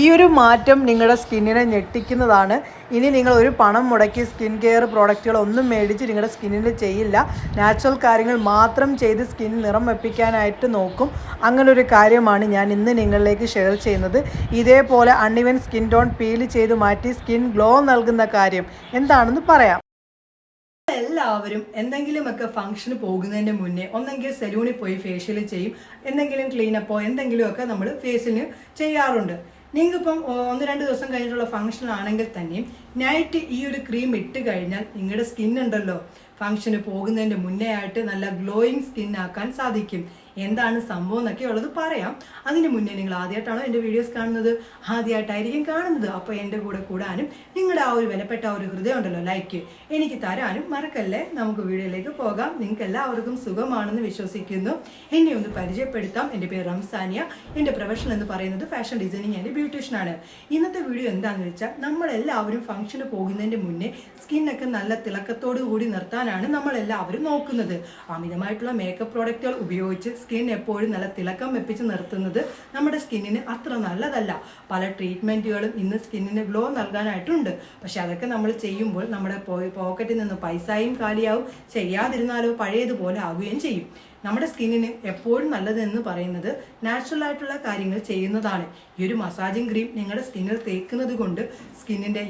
ഈ ഒരു മാറ്റം നിങ്ങളുടെ സ്കിന്നിനെ ഞെട്ടിക്കുന്നതാണ്. ഇനി നിങ്ങൾ ഒരു പണം മുടക്കി സ്കിൻ കെയർ പ്രോഡക്റ്റുകളൊന്നും മേടിച്ച് നിങ്ങളുടെ സ്കിന്നിൽ ചെയ്യില്ല. നാച്ചുറൽ കാര്യങ്ങൾ മാത്രം ചെയ്ത് സ്കിൻ നിറം വെപ്പിക്കാനായിട്ട് നോക്കും. അങ്ങനൊരു കാര്യമാണ് ഞാൻ ഇന്ന് നിങ്ങളിലേക്ക് ഷെയർ ചെയ്യുന്നത്. ഇതേപോലെ അൺഇവൻ സ്കിൻ ടോൺ പീൽ ചെയ്ത് മാറ്റി സ്കിൻ ഗ്ലോ നൽകുന്ന കാര്യം എന്താണെന്ന് പറയാം. എല്ലാവരും എന്തെങ്കിലുമൊക്കെ ഫംഗ്ഷന് പോകുന്നതിൻ്റെ മുന്നേ ഒന്നെങ്കിൽ സലൂണിൽ പോയി ഫേഷ്യൽ ചെയ്യും, എന്തെങ്കിലും ക്ലീനപ്പോ എന്തെങ്കിലുമൊക്കെ നമ്മൾ ഫേസിന് ചെയ്യാറുണ്ട്. നിങ്ങൾക്കിപ്പം 1-2 ദിവസം കഴിഞ്ഞിട്ടുള്ള ഫംഗ്ഷൻ ആണെങ്കിൽ തന്നെയും നൈറ്റ് ഈ ഒരു ക്രീം ഇട്ട് കഴിഞ്ഞാൽ നിങ്ങളുടെ സ്കിന്നുണ്ടല്ലോ ഫംഗ്ഷന് പോകുന്നതിൻ്റെ മുന്നേ ആയിട്ട് നല്ല ഗ്ലോയിങ് സ്കിൻ ആക്കാൻ സാധിക്കും. എന്താണ് സംഭവം എന്നൊക്കെ ഉള്ളത് പറയാം. അതിന് മുന്നേ നിങ്ങൾ ആദ്യമായിട്ടാണോ എൻ്റെ വീഡിയോസ് കാണുന്നത്, ആദ്യമായിട്ടായിരിക്കും കാണുന്നത്, അപ്പോൾ എൻ്റെ കൂടെ കൂടാനും നിങ്ങളുടെ ആ ഒരു വിലപ്പെട്ട ഒരു ഹൃദയം ഉണ്ടല്ലോ ലൈക്ക് എനിക്ക് തരാനും മറക്കല്ലേ. നമുക്ക് വീഡിയോയിലേക്ക് പോകാം. നിങ്ങൾക്ക് എല്ലാവർക്കും സുഖമാണെന്ന് വിശ്വസിക്കുന്നു. എന്നെ ഒന്ന് പരിചയപ്പെടുത്താം. എൻ്റെ പേര് റംസാനിയ. എൻ്റെ പ്രൊഫഷൻ എന്ന് പറയുന്നത് ഫാഷൻ ഡിസൈനിങ് ആൻഡ് ബ്യൂട്ടീഷ്യനാണ്. ഇന്നത്തെ വീഡിയോ എന്താണെന്ന് വെച്ചാൽ നമ്മളെല്ലാവരും ഫംഗ്ഷന് പോകുന്നതിൻ്റെ മുന്നേ സ്കിന്നൊക്കെ നല്ല തിളക്കത്തോടു കൂടി നിർത്താനാണ് നമ്മളെല്ലാവരും നോക്കുന്നത്. അമിതമായിട്ടുള്ള മേക്കപ്പ് പ്രോഡക്റ്റുകൾ ഉപയോഗിച്ച് സ്കിൻ എപ്പോഴും നല്ല തിളക്കം വെപ്പിച്ച് നിർത്തുന്നത് നമ്മുടെ സ്കിന്നിന് അത്ര നല്ലതല്ല. പല ട്രീറ്റ്മെൻറ്റുകളും ഇന്ന് സ്കിന്നിന് ഗ്ലോ നൽകാനായിട്ടുണ്ട്. പക്ഷെ അതൊക്കെ നമ്മൾ ചെയ്യുമ്പോൾ നമ്മുടെ പോക്കറ്റിൽ നിന്ന് പൈസയും കാലിയാവും, ചെയ്യാതിരുന്നാലോ പഴയതുപോലെ ആവുകയും ചെയ്യും. നമ്മുടെ സ്കിന്നിന് എപ്പോഴും നല്ലതെന്ന് പറയുന്നത് നാച്ചുറൽ ആയിട്ടുള്ള കാര്യങ്ങൾ ചെയ്യുന്നതാണ്. ഈ ഒരു മസാജിങ് ക്രീം നിങ്ങളുടെ സ്കിന്നിൽ തേക്കുന്നത് കൊണ്ട് സ്കിന്നിൻ്റെ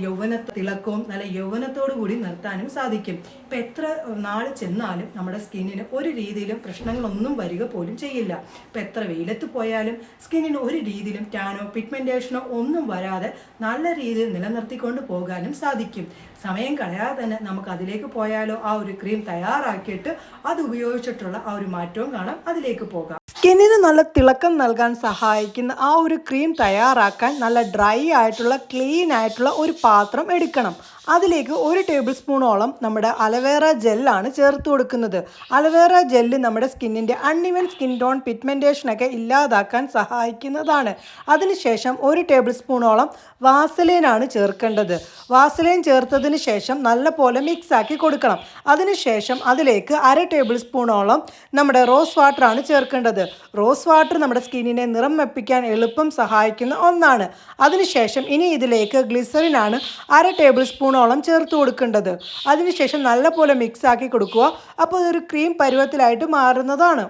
തിളക്കവും നല്ല യൗവനത്തോടു കൂടി നിർത്താനും സാധിക്കും. ഇപ്പം എത്ര നാൾ ചെന്നാലും നമ്മുടെ സ്കിന്നിന് ഒരു രീതിയിലും പ്രശ്നങ്ങളൊന്നും വരിക പോലും ചെയ്യില്ല. ഇപ്പം എത്ര വെയിലത്ത് പോയാലും സ്കിന്നിന് ഒരു രീതിയിലും ടാനോ പിഗ്മെൻറ്റേഷനോ ഒന്നും വരാതെ നല്ല രീതിയിൽ നിലനിർത്തിക്കൊണ്ട് പോകാനും സാധിക്കും. സമയം കളയാതെ തന്നെ നമുക്ക് അതിലേക്ക് പോയാലോ. ആ ഒരു ക്രീം തയ്യാറാക്കിയിട്ട് അത് ഉപയോഗിച്ചിട്ടുള്ള ആ ഒരു മാറ്റവും കാണാം. അതിലേക്ക് പോകാം. സ്കിന്നിന് നല്ല തിളക്കം നൽകാൻ സഹായിക്കുന്ന ആ ഒരു ക്രീം തയ്യാറാക്കാൻ നല്ല ഡ്രൈ ആയിട്ടുള്ള ക്ലീൻ ആയിട്ടുള്ള ഒരു പാത്രം എടുക്കണം. അതിലേക്ക് 1 ടേബിൾ സ്പൂണോളം നമ്മുടെ അലവേറ ജെല്ലാണ് ചേർത്ത് കൊടുക്കുന്നത്. അലവേറ ജെല്ല് നമ്മുടെ സ്കിന്നിൻ്റെ അൺഇവൻ സ്കിൻ ടോൺ പിഗ്മെൻറ്റേഷനൊക്കെ ഇല്ലാതാക്കാൻ സഹായിക്കുന്നതാണ്. അതിനുശേഷം 1 ടേബിൾ സ്പൂണോളം വാസലൈനാണ് ചേർക്കേണ്ടത്. വാസലൈൻ ചേർത്തതിന് ശേഷം നല്ലപോലെ മിക്സാക്കി കൊടുക്കണം. അതിനുശേഷം അതിലേക്ക് 1/2 ടേബിൾ സ്പൂണോളം നമ്മുടെ റോസ് വാട്ടറാണ് ചേർക്കേണ്ടത്. റോസ് വാട്ടർ നമ്മുടെ സ്കിന്നിനെ നിറം വെപ്പിക്കാൻ എളുപ്പം സഹായിക്കുന്ന ഒന്നാണ്. അതിനുശേഷം ഇനി ഇതിലേക്ക് ഗ്ലിസറിനാണ് 1/2 ടേബിൾ സ്പൂണോളം ചേർത്ത് കൊടുക്കേണ്ടത്. അതിനുശേഷം നല്ലപോലെ മിക്സാക്കി കൊടുക്കുക. അപ്പോൾ ഇതൊരു ക്രീം പരുവത്തിലായിട്ട് മാറുന്നതാണ്.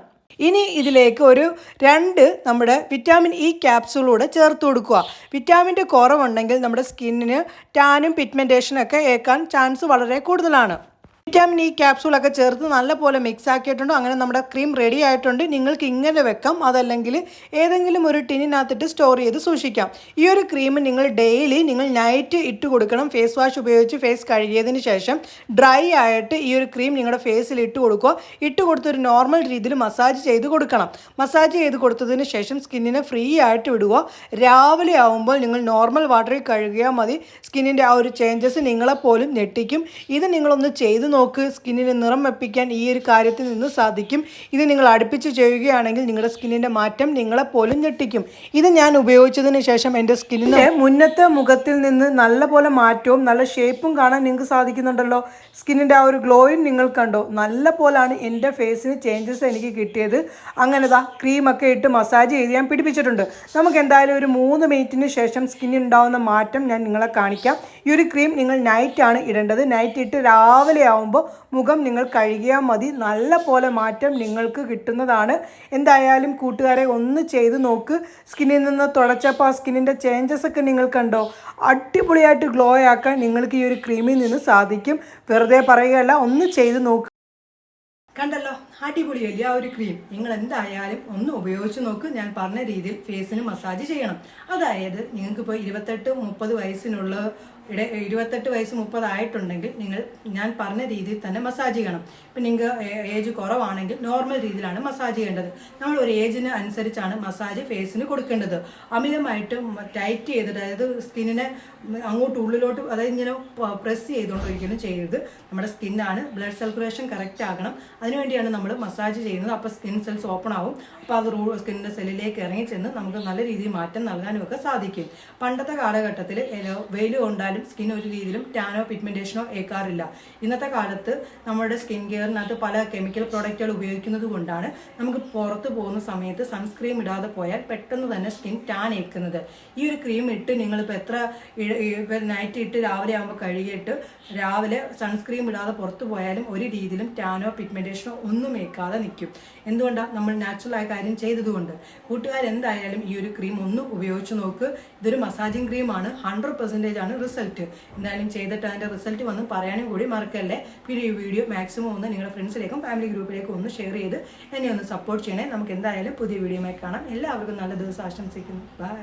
ഇനി ഇതിലേക്ക് ഒരു 2 നമ്മുടെ വിറ്റാമിൻ ഇ ക്യാപ്സൂളൂടെ ചേർത്ത് കൊടുക്കുക. വിറ്റാമിൻ്റെ കുറവുണ്ടെങ്കിൽ നമ്മുടെ സ്കിന്നിന് ടാനും പിഗ്മെൻറ്റേഷനൊക്കെ ഏൽക്കാൻ ചാൻസ് വളരെ കൂടുതലാണ്. വിറ്റാമിൻ ഇ ക്യാപ്സൂളൊക്കെ ചേർത്ത് നല്ലപോലെ മിക്സ് ആക്കിയിട്ടുണ്ട്. അങ്ങനെ നമ്മുടെ ക്രീം റെഡി ആയിട്ടുണ്ട്. നിങ്ങൾക്ക് ഇങ്ങനെ വെക്കാം, അതല്ലെങ്കിൽ ഏതെങ്കിലും ഒരു ടിന്നിനകത്തിട്ട് സ്റ്റോർ ചെയ്ത് സൂക്ഷിക്കാം. ഈ ഒരു ക്രീം നിങ്ങൾ ഡെയിലി നൈറ്റ് ഇട്ട് കൊടുക്കണം. ഫേസ് വാഷ് ഉപയോഗിച്ച് ഫേസ് കഴുകിയതിന് ശേഷം ഡ്രൈ ആയിട്ട് ഈ ഒരു ക്രീം നിങ്ങളുടെ ഫേസിൽ ഇട്ട് കൊടുക്കുക. ഇട്ട് കൊടുത്തൊരു നോർമൽ രീതിയിൽ മസാജ് ചെയ്ത് കൊടുക്കണം. മസാജ് ചെയ്ത് കൊടുത്തതിന് ശേഷം സ്കിന്നിനെ ഫ്രീ ആയിട്ട് വിടുക. രാവിലെ ആവുമ്പോൾ നിങ്ങൾ നോർമൽ വാട്ടറിൽ കഴുകിയാൽ മതി. സ്കിന്നിൻ്റെ ആ ഒരു ചേഞ്ചസ് നിങ്ങളെപ്പോലും ഞെട്ടിക്കും. ഇത് നിങ്ങളൊന്ന് ചെയ്ത് നോക്ക്. സ്കിന്നിന് നിറം വെപ്പിക്കാൻ ഈ ഒരു കാര്യത്തിൽ നിന്ന് സാധിക്കും. ഇത് നിങ്ങൾ അടുപ്പിച്ച് ചെയ്യുകയാണെങ്കിൽ നിങ്ങളുടെ സ്കിന്നിൻ്റെ മാറ്റം നിങ്ങളെപ്പോലും ഞെട്ടിക്കും. ഇത് ഞാൻ ഉപയോഗിച്ചതിന് ശേഷം എൻ്റെ സ്കിന്നിന് മുന്നത്തെ മുഖത്തിൽ നിന്ന് നല്ല പോലെ മാറ്റവും നല്ല ഷേപ്പും കാണാൻ നിങ്ങൾക്ക് സാധിക്കുന്നുണ്ടല്ലോ. സ്കിന്നിൻ്റെ ആ ഒരു ഗ്ലോയും നിങ്ങൾ കണ്ടോ. നല്ല പോലാണ് എൻ്റെ ഫേസിന് ചേഞ്ചസ് എനിക്ക് കിട്ടിയത്. അങ്ങനെതാ ക്രീമൊക്കെ ഇട്ട് മസാജ് ചെയ്ത് ഞാൻ പിടിപ്പിച്ചിട്ടുണ്ട്. നമുക്ക് എന്തായാലും ഒരു 3 മിനിറ്റിന് ശേഷം സ്കിന്നിൽ ഉണ്ടാകുന്ന മാറ്റം ഞാൻ നിങ്ങളെ കാണിക്കാം. ഈ ഒരു ക്രീം നിങ്ങൾ നൈറ്റാണ് ഇടേണ്ടത്. നൈറ്റ് ഇട്ട് രാവിലെ ആവുമ്പോൾ മുഖം നിങ്ങൾ കഴുകിയാൽ മതി. നല്ല പോലെ മാറ്റം നിങ്ങൾക്ക് കിട്ടുന്നതാണ്. എന്തായാലും കൂട്ടുകാരെ ഒന്ന് ചെയ്ത് നോക്ക്. സ്കിന്നിൽ നിന്ന് തുടച്ചപ്പോൾ ആ സ്കിന്നിൻ്റെ ചേഞ്ചസ് ഒക്കെ നിങ്ങൾ കണ്ടോ. അടിപൊളിയായിട്ട് ഗ്ലോ ആക്കാൻ നിങ്ങൾക്ക് ഈ ഒരു ക്രീമിൽ നിന്ന് സാധിക്കും. വെറുതെ പറയുകയല്ല, ഒന്ന് ചെയ്ത് നോക്ക്. കണ്ടല്ലോ, അടിപൊളിയല്ലേ ആ ഒരു ക്രീം. നിങ്ങൾ എന്തായാലും ഒന്ന് ഉപയോഗിച്ച് നോക്ക്. ഞാൻ പറഞ്ഞ രീതിയിൽ ഫേസിന് മസാജ് ചെയ്യണം. അതായത് നിങ്ങൾക്കിപ്പോൾ 28-30 വയസ്സിനുള്ള 28 വയസ്സ് 30 ആയിട്ടുണ്ടെങ്കിൽ ഞാൻ പറഞ്ഞ രീതിയിൽ തന്നെ മസാജ് ചെയ്യണം. ഇപ്പം നിങ്ങൾക്ക് ഏജ് കുറവാണെങ്കിൽ നോർമൽ രീതിയിലാണ് മസാജ് ചെയ്യേണ്ടത്. നമ്മൾ ഒരു ഏജിന് അനുസരിച്ചാണ് മസാജ് ഫേസിന് കൊടുക്കേണ്ടത്. അമിതമായിട്ട് ടൈറ്റ് ചെയ്തിട്ട്, അതായത് സ്കിന്നിനെ അങ്ങോട്ട് ഉള്ളിലോട്ട്, അതായത് ഇങ്ങനെ പ്രസ് ചെയ്തുകൊണ്ട് ഒരിക്കലും ചെയ്യരുത്. നമ്മുടെ സ്കിന്നാണ്, ബ്ലഡ് സർക്കുലേഷൻ കറക്റ്റ് ആകണം. അതിനുവേണ്ടിയാണ് നമ്മൾ നമ്മൾ മസാജ് ചെയ്യുന്നത്. അപ്പോൾ സ്കിൻ സെൽസ് ഓപ്പൺ ആവും. അപ്പോൾ അത് സ്കിന്നിൻ്റെ സെല്ലിലേക്ക് ഇറങ്ങി ചെന്ന് നമുക്ക് നല്ല രീതിയിൽ മാറ്റം നൽകാനും ഒക്കെ സാധിക്കും. പണ്ടത്തെ കാലഘട്ടത്തിൽ വെയിൽ കൊണ്ടാലും സ്കിൻ ഒരു രീതിയിലും ടാനോ പിഗ്മെൻറ്റേഷനോ ഏൽക്കാറില്ല. ഇന്നത്തെ കാലത്ത് നമ്മുടെ സ്കിൻ കെയറിനകത്ത് പല കെമിക്കൽ പ്രോഡക്റ്റുകൾ ഉപയോഗിക്കുന്നത് കൊണ്ടാണ് നമുക്ക് പുറത്ത് പോകുന്ന സമയത്ത് സൺസ്ക്രീം ഇടാതെ പോയാൽ പെട്ടെന്ന് തന്നെ സ്കിൻ ടാൻ ഏൽക്കുന്നത്. ഈ ഒരു ക്രീം ഇട്ട് നിങ്ങളിപ്പോൾ എത്ര നൈറ്റ് ഇട്ട് രാവിലെ ആകുമ്പോൾ കഴുകിയിട്ട് രാവിലെ സൺസ്ക്രീം ഇടാതെ പുറത്ത് പോയാലും ഒരു രീതിയിലും ടാനോ പിഗ്മെൻറ്റേഷനോ ഒന്നും ഏൽക്കാതെ നിൽക്കും. എന്തുകൊണ്ടാണ്? നമ്മൾ നാച്ചുറലായ കാര്യം ചെയ്തതുകൊണ്ട്. കൂട്ടുകാരെന്തായാലും ഈ ഒരു ക്രീം ഒന്ന് ഉപയോഗിച്ച് നോക്ക്. ഇതൊരു മസാജിങ് ക്രീമാണ്. 100% ആണ് റിസൾട്ട്. എന്തായാലും ചെയ്തിട്ട് അതിൻ്റെ റിസൾട്ട് വന്ന് പറയാനും കൂടി മറക്കല്ലേ. പിന്നെ ഈ വീഡിയോ മാക്സിമം ഒന്ന് നിങ്ങളുടെ ഫ്രണ്ട്സിലേക്കും ഫാമിലി ഗ്രൂപ്പിലേക്കും ഒന്ന് ഷെയർ ചെയ്ത് എന്നെ ഒന്ന് സപ്പോർട്ട് ചെയ്യണേ. നമുക്ക് എന്തായാലും പുതിയ വീഡിയോയുമായി കാണാം. എല്ലാവർക്കും നല്ല ദിവസം ആശംസിക്കുന്നു. ബൈ.